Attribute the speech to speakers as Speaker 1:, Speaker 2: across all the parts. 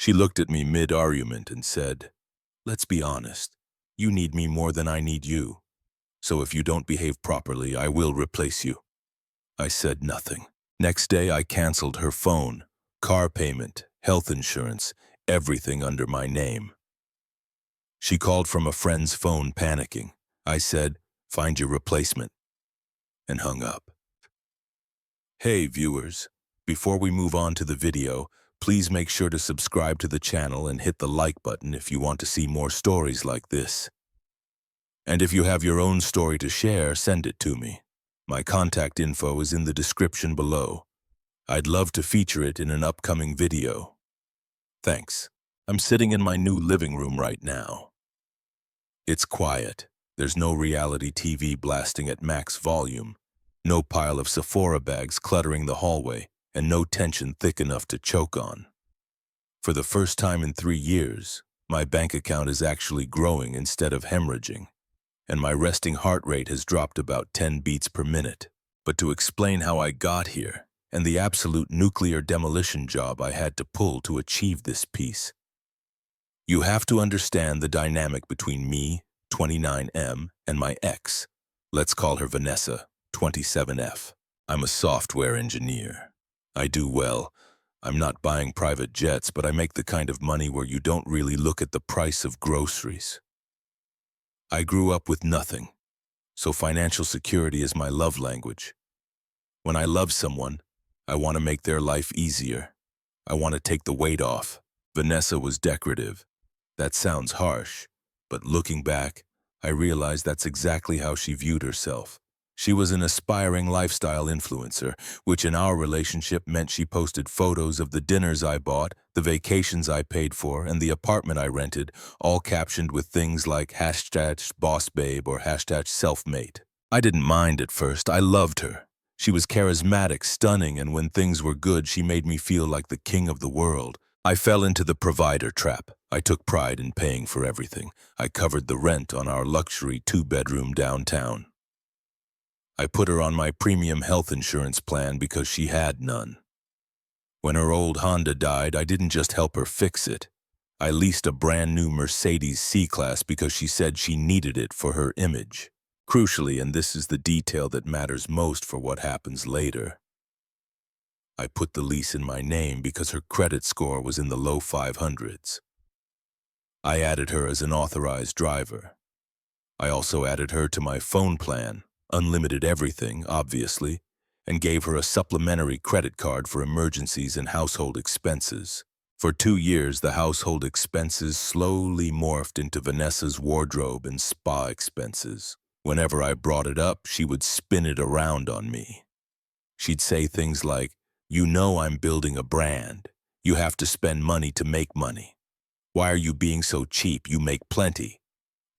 Speaker 1: She looked at me mid-argument and said, "Let's be honest. You need me more than I need you. So if you don't behave properly, I will replace you." I said nothing. Next day, I canceled her phone, car payment, health insurance, everything under my name. She called from a friend's phone, panicking. I said, "Find your replacement," and hung up. Hey viewers, before we move on to the video, please make sure to subscribe to the channel and hit the like button if you want to see more stories like this. And if you have your own story to share, send it to me. My contact info is in the description below. I'd love to feature it in an upcoming video. Thanks. I'm sitting in my new living room right now. It's quiet. There's no reality TV blasting at max volume, no pile of Sephora bags cluttering the hallway, and no tension thick enough to choke on. For the first time in 3 years, my bank account is actually growing instead of hemorrhaging, and my resting heart rate has dropped about 10 beats per minute. But to explain how I got here, and the absolute nuclear demolition job I had to pull to achieve this peace, you have to understand the dynamic between me, 29M, and my ex. Let's call her Vanessa, 27F. I'm a software engineer. I do well. I'm not buying private jets, but I make the kind of money where you don't really look at the price of groceries. I grew up with nothing, so financial security is my love language. When I love someone, I want to make their life easier. I want to take the weight off. Vanessa was decorative. That sounds harsh, but looking back, I realized that's exactly how she viewed herself. She was an aspiring lifestyle influencer, which in our relationship meant she posted photos of the dinners I bought, the vacations I paid for, and the apartment I rented, all captioned with things like #bossbabe or #selfmade. I didn't mind at first. I loved her. She was charismatic, stunning, and when things were good, she made me feel like the king of the world. I fell into the provider trap. I took pride in paying for everything. I covered the rent on our luxury 2-bedroom downtown. I put her on my premium health insurance plan because she had none. When her old Honda died, I didn't just help her fix it. I leased a brand new Mercedes C-Class because she said she needed it for her image. Crucially, and this is the detail that matters most for what happens later, I put the lease in my name because her credit score was in the low 500s. I added her as an authorized driver. I also added her to my phone plan, unlimited everything, obviously, and gave her a supplementary credit card for emergencies and household expenses. For 2 years, the household expenses slowly morphed into Vanessa's wardrobe and spa expenses. Whenever I brought it up, she would spin it around on me. She'd say things like, "You know I'm building a brand. You have to spend money to make money. Why are you being so cheap? You make plenty."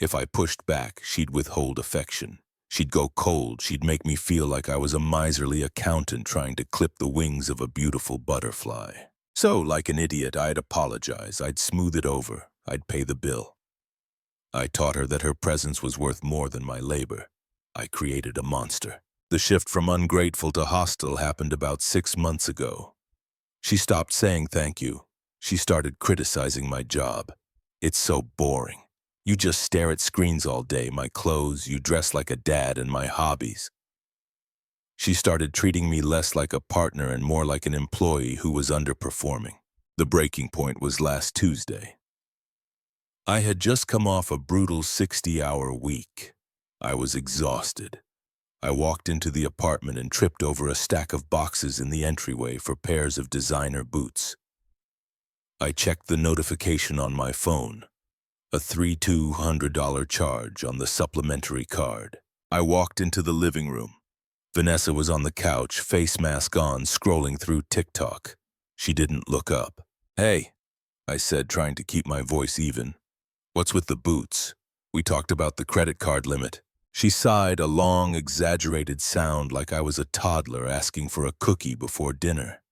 Speaker 1: If I pushed back, she'd withhold affection. She'd go cold. She'd make me feel like I was a miserly accountant trying to clip the wings of a beautiful butterfly. So, like an idiot, I'd apologize. I'd smooth it over. I'd pay the bill. I taught her that her presence was worth more than my labor. I created a monster. The shift from ungrateful to hostile happened about 6 months ago. She stopped saying thank you. She started criticizing my job. "It's so boring. You just stare at screens all day, my clothes, you dress like a dad, and my hobbies." She started treating me less like a partner and more like an employee who was underperforming. The breaking point was last Tuesday. I had just come off a brutal 60-hour week. I was exhausted. I walked into the apartment and tripped over a stack of boxes in the entryway for pairs of designer boots. I checked the notification on my phone. A $3,200 charge on the supplementary card. I walked into the living room. Vanessa was on the couch, face mask on, scrolling through TikTok. She didn't look up. "Hey," I said, trying to keep my voice even. "What's with the boots? We talked about the credit card limit." She sighed, a long, exaggerated sound like I was a toddler asking for a cookie before dinner.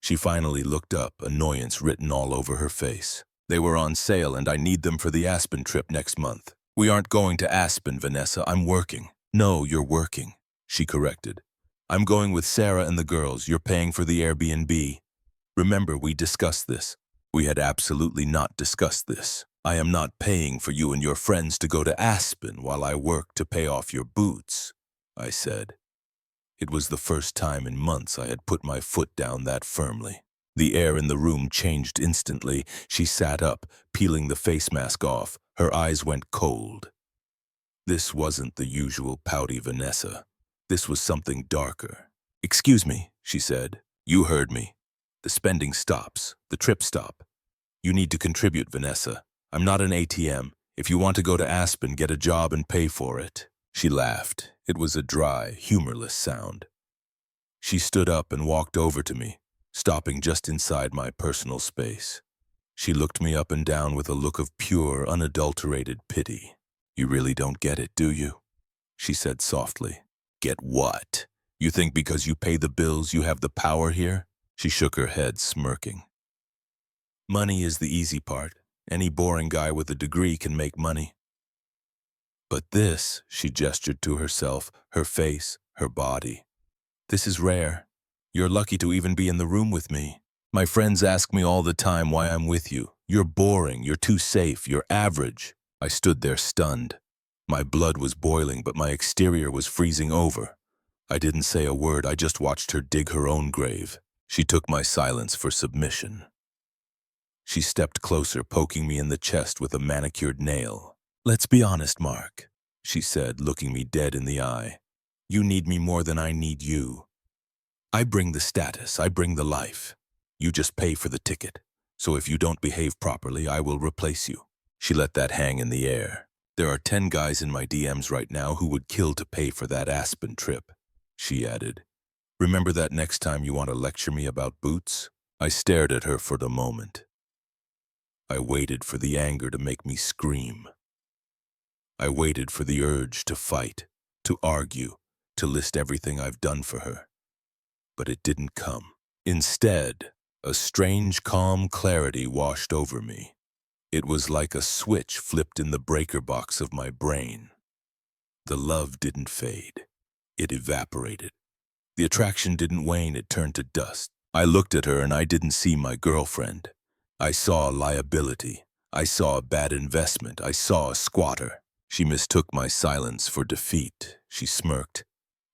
Speaker 1: She finally looked up, annoyance written all over her face. "They were on sale and I need them for the Aspen trip next month." "We aren't going to Aspen, Vanessa. I'm working." "No, you're working," she corrected. "I'm going with Sarah and the girls. You're paying for the Airbnb. Remember, we discussed this." We had absolutely not discussed this. I am not paying for you and your friends to go to Aspen while I work to pay off your boots, I said. It was the first time in months I had put my foot down that firmly. The air in the room changed instantly. She sat up, peeling the face mask off. Her eyes went cold. This wasn't the usual pouty Vanessa. This was something darker. "Excuse me," she said. "You heard me. The spending stops. The trip stop. You need to contribute, Vanessa. I'm not an ATM. If you want to go to Aspen, get a job and pay for it." She laughed. It was a dry, humorless sound. She stood up and walked over to me, stopping just inside my personal space. She looked me up and down with a look of pure, unadulterated pity. "You really don't get it, do you?" she said softly. "Get what? You think because you pay the bills you have the power here?" She shook her head, smirking. "Money is the easy part. Any boring guy with a degree can make money. But this," she gestured to herself, her face, her body. "This is rare. You're lucky to even be in the room with me. My friends ask me all the time why I'm with you. You're boring, you're too safe, you're average." I stood there stunned. My blood was boiling, but my exterior was freezing over. I didn't say a word, I just watched her dig her own grave. She took my silence for submission. She stepped closer, poking me in the chest with a manicured nail. "Let's be honest, Mark," she said, looking me dead in the eye. "You need me more than I need you. I bring the status, I bring the life. You just pay for the ticket. So if you don't behave properly, I will replace you." She let that hang in the air. "There are 10 guys in my DMs right now who would kill to pay for that Aspen trip," she added. "Remember that next time you want to lecture me about boots?" I stared at her for the moment. I waited for the anger to make me scream. I waited for the urge to fight, to argue, to list everything I've done for her. But it didn't come. Instead, a strange, calm clarity washed over me. It was like a switch flipped in the breaker box of my brain. The love didn't fade. It evaporated. The attraction didn't wane, it turned to dust. I looked at her and I didn't see my girlfriend. I saw a liability. I saw a bad investment. I saw a squatter. She mistook my silence for defeat. She smirked,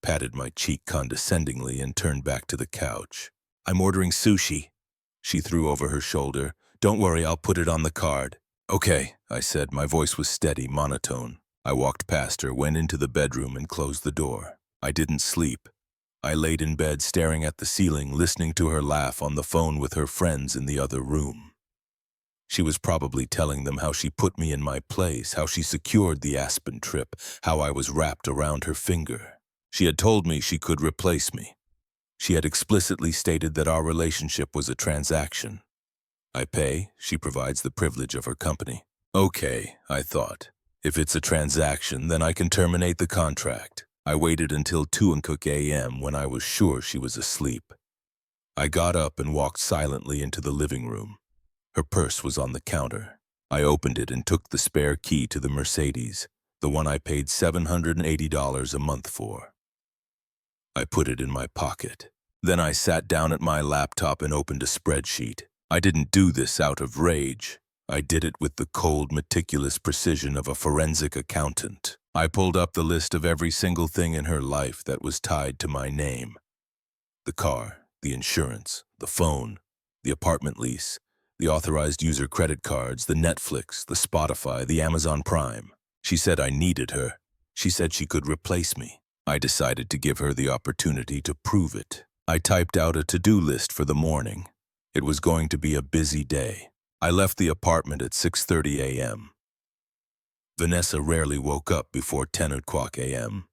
Speaker 1: patted my cheek condescendingly, and turned back to the couch. "I'm ordering sushi," she threw over her shoulder. "Don't worry, I'll put it on the card." "Okay," I said. My voice was steady, monotone. I walked past her, went into the bedroom, and closed the door. I didn't sleep. I laid in bed staring at the ceiling, listening to her laugh on the phone with her friends in the other room. She was probably telling them how she put me in my place, how she secured the Aspen trip, how I was wrapped around her finger. She had told me she could replace me. She had explicitly stated that our relationship was a transaction. I pay, she provides the privilege of her company. Okay, I thought. If it's a transaction, then I can terminate the contract. I waited until 2 a.m. when I was sure she was asleep. I got up and walked silently into the living room. Her purse was on the counter. I opened it and took the spare key to the Mercedes, the one I paid $780 a month for. I put it in my pocket. Then I sat down at my laptop and opened a spreadsheet. I didn't do this out of rage. I did it with the cold, meticulous precision of a forensic accountant. I pulled up the list of every single thing in her life that was tied to my name. The car, the insurance, the phone, the apartment lease, the authorized user credit cards, the Netflix, the Spotify, the Amazon Prime. She said I needed her. She said she could replace me. I decided to give her the opportunity to prove it. I typed out a to-do list for the morning. It was going to be a busy day. I left the apartment at 6:30 a.m. Vanessa rarely woke up before 10 a.m.,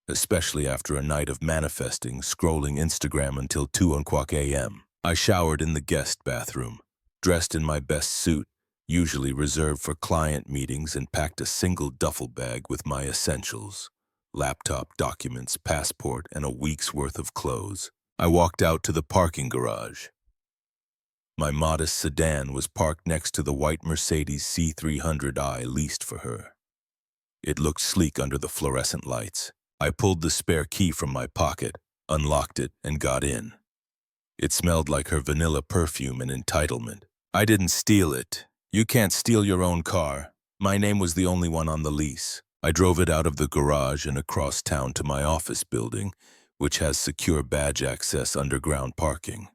Speaker 1: especially after a night of manifesting, scrolling Instagram until 2 a.m. I showered in the guest bathroom, dressed in my best suit, usually reserved for client meetings, and packed a single duffel bag with my essentials: laptop, documents, passport, and a week's worth of clothes. I walked out to the parking garage. My modest sedan was parked next to the white Mercedes C300i leased for her. It looked sleek under the fluorescent lights. I pulled the spare key from my pocket, unlocked it, and got in. It smelled like her vanilla perfume and entitlement. I didn't steal it. You can't steal your own car. My name was the only one on the lease. I drove it out of the garage and across town to my office building, which has secure badge access underground parking.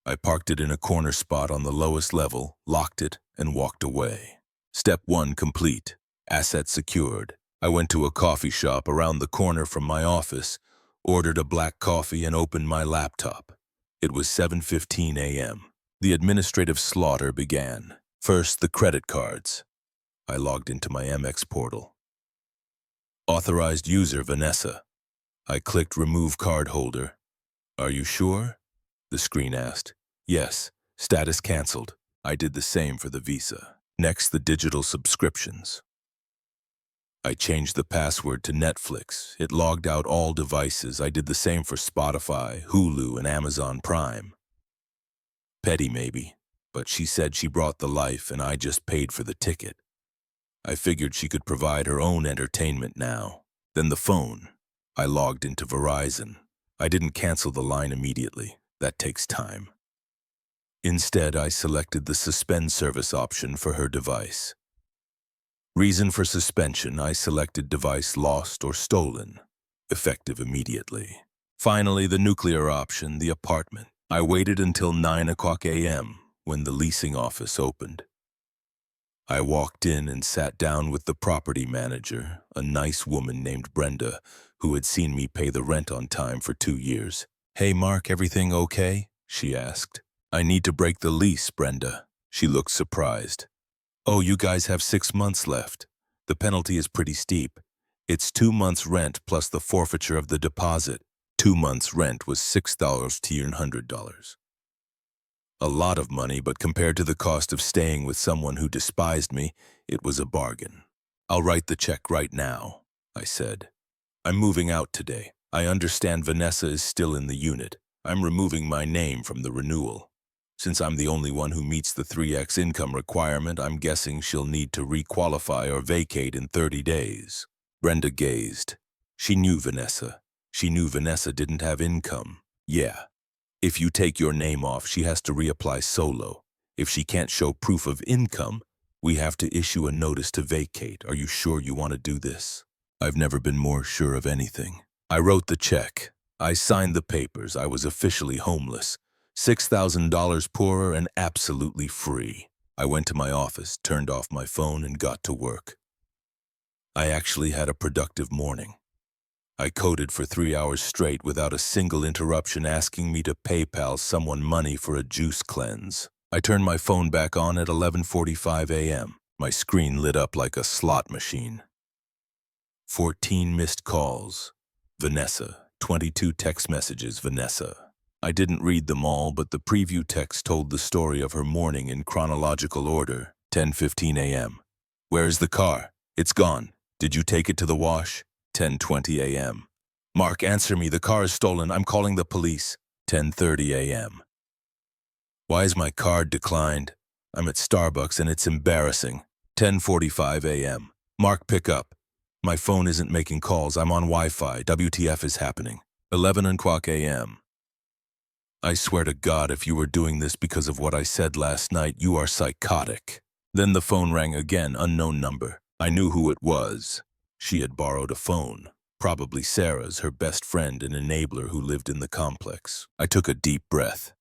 Speaker 1: I parked it in a corner spot on the lowest level, locked it, and walked away. Step 1 complete. Asset secured. I went to a coffee shop around the corner from my office, ordered a black coffee, and opened my laptop. It was 7:15 a.m. The administrative slaughter began. First, the credit cards. I logged into my Amex portal. Authorized user Vanessa. I clicked remove card holder. Are you sure? The screen asked. Yes. Status canceled. I did the same for the Visa. Next, the digital subscriptions. I changed the password to Netflix. It logged out all devices. I did the same for Spotify, Hulu, and Amazon Prime. Petty maybe, but she said she brought the life and I just paid for the ticket. I figured she could provide her own entertainment now. Then the phone. I logged into Verizon. I didn't cancel the line immediately. That takes time. Instead, I selected the suspend service option for her device. Reason for suspension, I selected device lost or stolen. Effective immediately. Finally, the nuclear option, the apartment. I waited until 9 o'clock a.m. when the leasing office opened. I walked in and sat down with the property manager, a nice woman named Brenda, who had seen me pay the rent on time for 2 years. Hey, Mark, everything okay? She asked. I need to break the lease, Brenda. She looked surprised. Oh, you guys have 6 months left. The penalty is pretty steep. It's 2 months' rent plus the forfeiture of the deposit. 2 months' rent was $6,100. A lot of money, but compared to the cost of staying with someone who despised me, it was a bargain. I'll write the check right now, I said. I'm moving out today. I understand Vanessa is still in the unit. I'm removing my name from the renewal. Since I'm the only one who meets the 3x income requirement, I'm guessing she'll need to requalify or vacate in 30 days. Brenda gazed. She knew Vanessa. She knew Vanessa didn't have income. Yeah. If you take your name off, she has to reapply solo. If she can't show proof of income, we have to issue a notice to vacate. Are you sure you want to do this? I've never been more sure of anything. I wrote the check. I signed the papers. I was officially homeless. $6,000 poorer and absolutely free. I went to my office, turned off my phone, and got to work. I actually had a productive morning. I coded for 3 hours straight without a single interruption asking me to PayPal someone money for a juice cleanse. I turned my phone back on at 11:45 a.m. My screen lit up like a slot machine. 14 missed calls. Vanessa. 22 text messages, Vanessa. I didn't read them all, but the preview text told the story of her morning in chronological order. 10:15 a.m. Where's the car? It's gone. Did you take it to the wash? 10:20 a.m. Mark, answer me. The car is stolen. I'm calling the police. 10:30 a.m. Why is my card declined? I'm at Starbucks and it's embarrassing. 10:45 a.m. Mark, pick up. My phone isn't making calls. I'm on Wi-Fi. WTF is happening. 11 o'clock a.m. I swear to God, if you were doing this because of what I said last night, you are psychotic. Then the phone rang again, unknown number. I knew who it was. She had borrowed a phone. Probably Sarah's, her best friend and enabler who lived in the complex. I took a deep breath.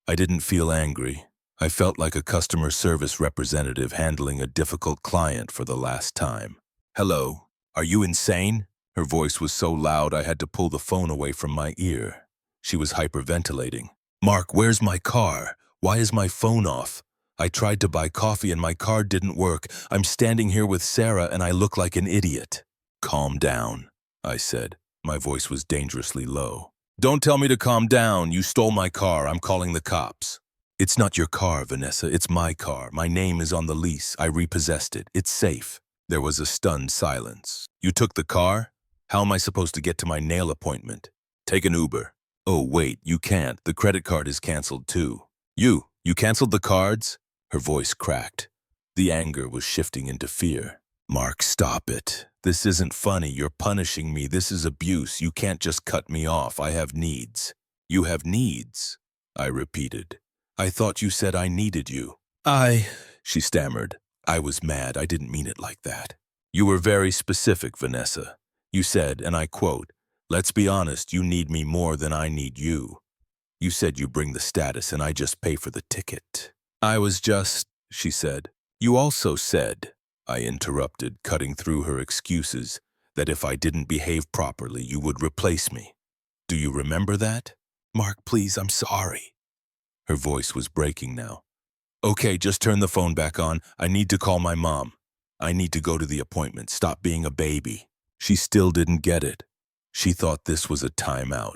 Speaker 1: I didn't feel angry. I felt like a customer service representative handling a difficult client for the last time. Hello, are you insane? Her voice was so loud I had to pull the phone away from my ear. She was hyperventilating. Mark, where's my car? Why is my phone off? I tried to buy coffee and my card didn't work. I'm standing here with Sarah and I look like an idiot. Calm down, I said. My voice was dangerously low. Don't tell me to calm down. You stole my car. I'm calling the cops. It's not your car, Vanessa. It's my car. My name is on the lease. I repossessed it. It's safe. There was a stunned silence. You took the car? How am I supposed to get to my nail appointment? Take an Uber. Oh, wait, you can't. The credit card is canceled too. You canceled the cards? Her voice cracked. The anger was shifting into fear. Mark, stop it. This isn't funny. You're punishing me. This is abuse. You can't just cut me off. I have needs. You have needs, I repeated. I thought you said I needed you. She stammered. I was mad. I didn't mean it like that. You were very specific, Vanessa. You said, and I quote, let's be honest, you need me more than I need you. You said you bring the status and I just pay for the ticket. She said. You also said, I interrupted, cutting through her excuses, that if I didn't behave properly, you would replace me. Do you remember that? Mark, please, I'm sorry. Her voice was breaking now. Okay, just turn the phone back on. I need to call my mom. I need to go to the appointment. Stop being a baby. She still didn't get it. She thought this was a timeout.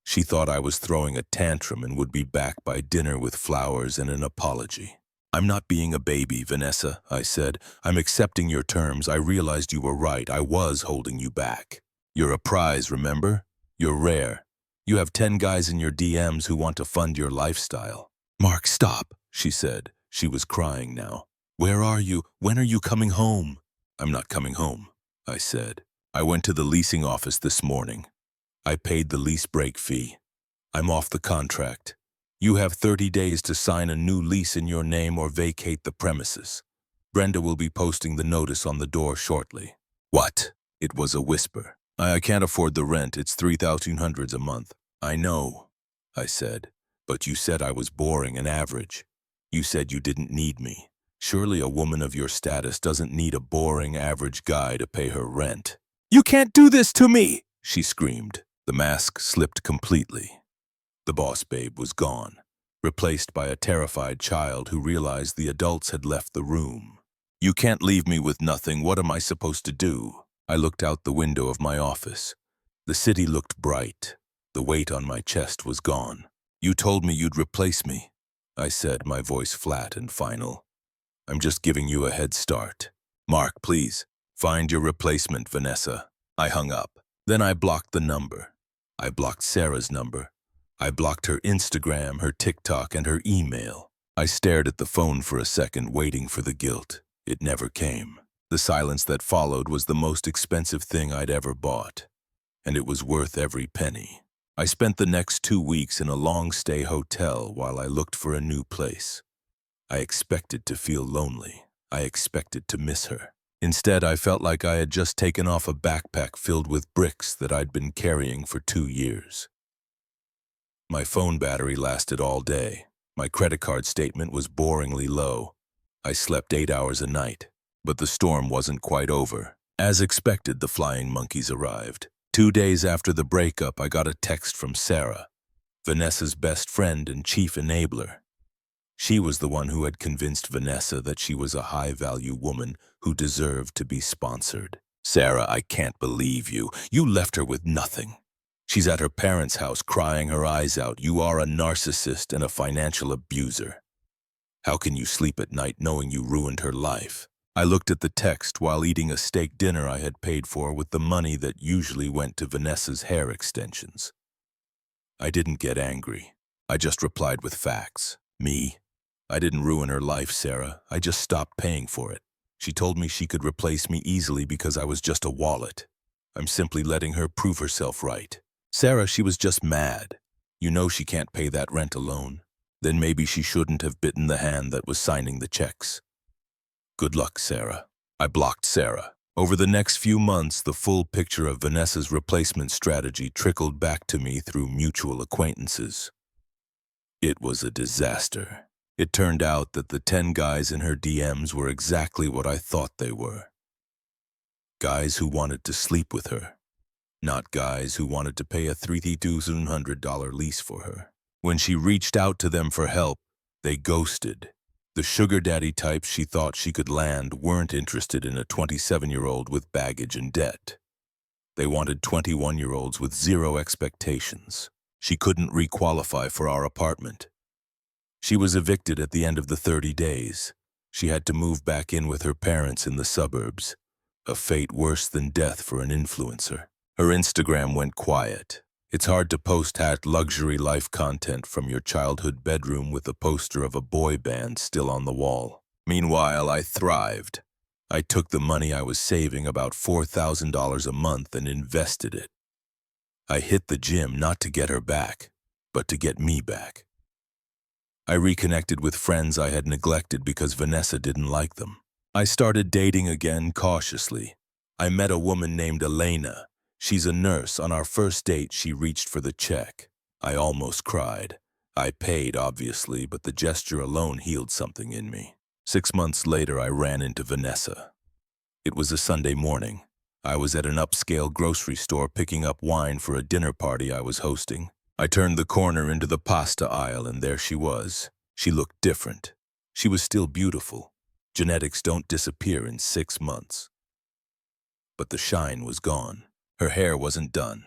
Speaker 1: She thought I was throwing a tantrum and would be back by dinner with flowers and an apology. I'm not being a baby, Vanessa, I said. I'm accepting your terms. I realized you were right. I was holding you back. You're a prize, remember? You're rare. You have 10 guys in your DMs who want to fund your lifestyle. Mark, stop, she said. She was crying now. Where are you? When are you coming home? I'm not coming home, I said. I went to the leasing office this morning. I paid the lease break fee. I'm off the contract. You have 30 days to sign a new lease in your name or vacate the premises. Brenda will be posting the notice on the door shortly. What? It was a whisper. I can't afford the rent. It's $3,200 a month. I know, I said. But you said I was boring and average. You said you didn't need me. Surely a woman of your status doesn't need a boring, average guy to pay her rent. You can't do this to me, she screamed. The mask slipped completely. The boss babe was gone, replaced by a terrified child who realized the adults had left the room. You can't leave me with nothing. What am I supposed to do? I looked out the window of my office. The city looked bright. The weight on my chest was gone. You told me you'd replace me, I said, my voice flat and final. I'm just giving you a head start. Mark, please, find your replacement, Vanessa. I hung up. Then I blocked the number. I blocked Sarah's number. I blocked her Instagram, her TikTok, and her email. I stared at the phone for a second, waiting for the guilt. It never came. The silence that followed was the most expensive thing I'd ever bought, and it was worth every penny. I spent the next 2 weeks in a long-stay hotel while I looked for a new place. I expected to feel lonely. I expected to miss her. Instead, I felt like I had just taken off a backpack filled with bricks that I'd been carrying for 2 years. My phone battery lasted all day. My credit card statement was boringly low. I slept 8 hours a night, but the storm wasn't quite over. As expected, the flying monkeys arrived. 2 days after the breakup, I got a text from Sarah, Vanessa's best friend and chief enabler. She was the one who had convinced Vanessa that she was a high-value woman who deserved to be sponsored. Sarah, I can't believe you. You left her with nothing. She's at her parents' house crying her eyes out. You are a narcissist and a financial abuser. How can you sleep at night knowing you ruined her life? I looked at the text while eating a steak dinner I had paid for with the money that usually went to Vanessa's hair extensions. I didn't get angry. I just replied with facts. Me? I didn't ruin her life, Sarah. I just stopped paying for it. She told me she could replace me easily because I was just a wallet. I'm simply letting her prove herself right. Sarah, she was just mad. You know she can't pay that rent alone. Then maybe she shouldn't have bitten the hand that was signing the checks. Good luck, Sarah. I blocked Sarah. Over the next few months, the full picture of Vanessa's replacement strategy trickled back to me through mutual acquaintances. It was a disaster. It turned out that the 10 guys in her DMs were exactly what I thought they were. Guys who wanted to sleep with her, not guys who wanted to pay a $3,200 lease for her. When she reached out to them for help, they ghosted. The sugar daddy types she thought she could land weren't interested in a 27-year-old with baggage and debt. They wanted 21-year-olds with zero expectations. She couldn't requalify for our apartment. She was evicted at the end of the 30 days. She had to move back in with her parents in the suburbs, a fate worse than death for an influencer. Her Instagram went quiet. It's hard to post luxury life content from your childhood bedroom with a poster of a boy band still on the wall. Meanwhile, I thrived. I took the money I was saving, about $4,000 a month, and invested it. I hit the gym not to get her back, but to get me back. I reconnected with friends I had neglected because Vanessa didn't like them. I started dating again cautiously. I met a woman named Elena. She's a nurse. On our first date, she reached for the check. I almost cried. I paid, obviously, but the gesture alone healed something in me. 6 months later, I ran into Vanessa. It was a Sunday morning. I was at an upscale grocery store picking up wine for a dinner party I was hosting. I turned the corner into the pasta aisle, and there she was. She looked different. She was still beautiful. Genetics don't disappear in 6 months. But the shine was gone. Her hair wasn't done.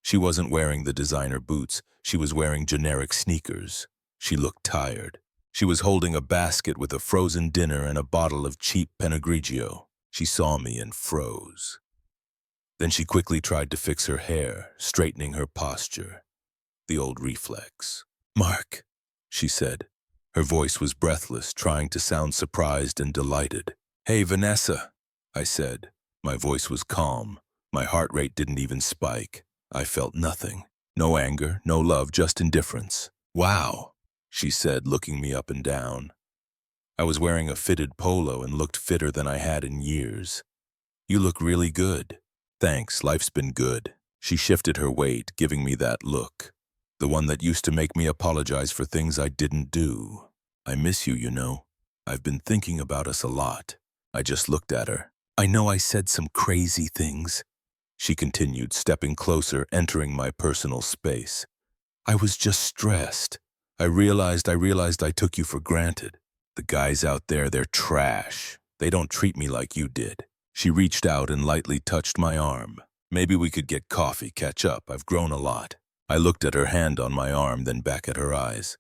Speaker 1: She wasn't wearing the designer boots. She was wearing generic sneakers. She looked tired. She was holding a basket with a frozen dinner and a bottle of cheap Pinot Grigio. She saw me and froze. Then she quickly tried to fix her hair, straightening her posture. The old reflex. "Mark," she said. Her voice was breathless, trying to sound surprised and delighted. "Hey, Vanessa," I said. My voice was calm. My heart rate didn't even spike. I felt nothing. No anger, no love, just indifference. "Wow," she said, looking me up and down. I was wearing a fitted polo and looked fitter than I had in years. "You look really good." "Thanks, life's been good." She shifted her weight, giving me that look. The one that used to make me apologize for things I didn't do. "I miss you, you know. I've been thinking about us a lot." I just looked at her. "I know I said some crazy things," she continued, stepping closer, entering my personal space. "I was just stressed. I realized I took you for granted. The guys out there, they're trash. They don't treat me like you did." She reached out and lightly touched my arm. "Maybe we could get coffee, catch up. I've grown a lot." I looked at her hand on my arm, then back at her eyes.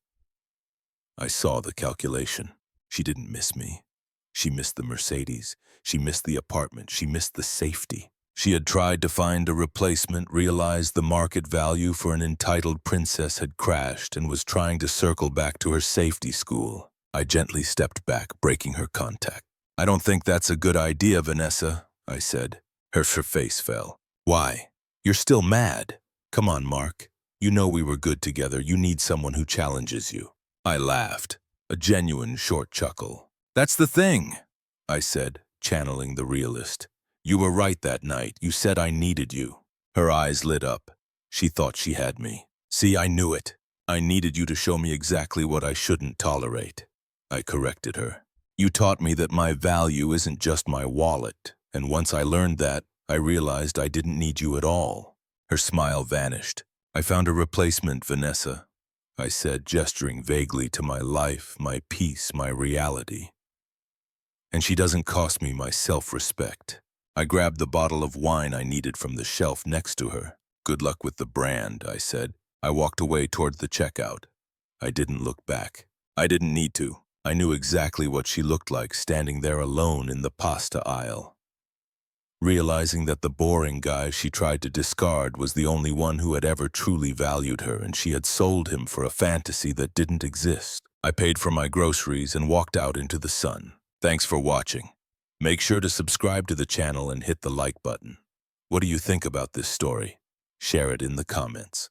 Speaker 1: I saw the calculation. She didn't miss me. She missed the Mercedes. She missed the apartment. She missed the safety. She had tried to find a replacement, realized the market value for an entitled princess had crashed, and was trying to circle back to her safety school. I gently stepped back, breaking her contact. "I don't think that's a good idea, Vanessa," I said. Her face fell. "Why? You're still mad. Come on, Mark. You know we were good together. You need someone who challenges you." I laughed, a genuine short chuckle. "That's the thing," I said, channeling the realist. "You were right that night. You said I needed you." Her eyes lit up. She thought she had me. "See, I knew it. I needed you to show me exactly what I shouldn't tolerate." I corrected her. "You taught me that my value isn't just my wallet, and once I learned that, I realized I didn't need you at all." Her smile vanished. "I found a replacement, Vanessa," I said, gesturing vaguely to my life, my peace, my reality. "And she doesn't cost me my self-respect." I grabbed the bottle of wine I needed from the shelf next to her. "Good luck with the brand," I said. I walked away toward the checkout. I didn't look back. I didn't need to. I knew exactly what she looked like standing there alone in the pasta aisle. Realizing that the boring guy she tried to discard was the only one who had ever truly valued her, and she had sold him for a fantasy that didn't exist. I paid for my groceries and walked out into the sun. Thanks for watching. Make sure to subscribe to the channel and hit the like button. What do you think about this story? Share it in the comments.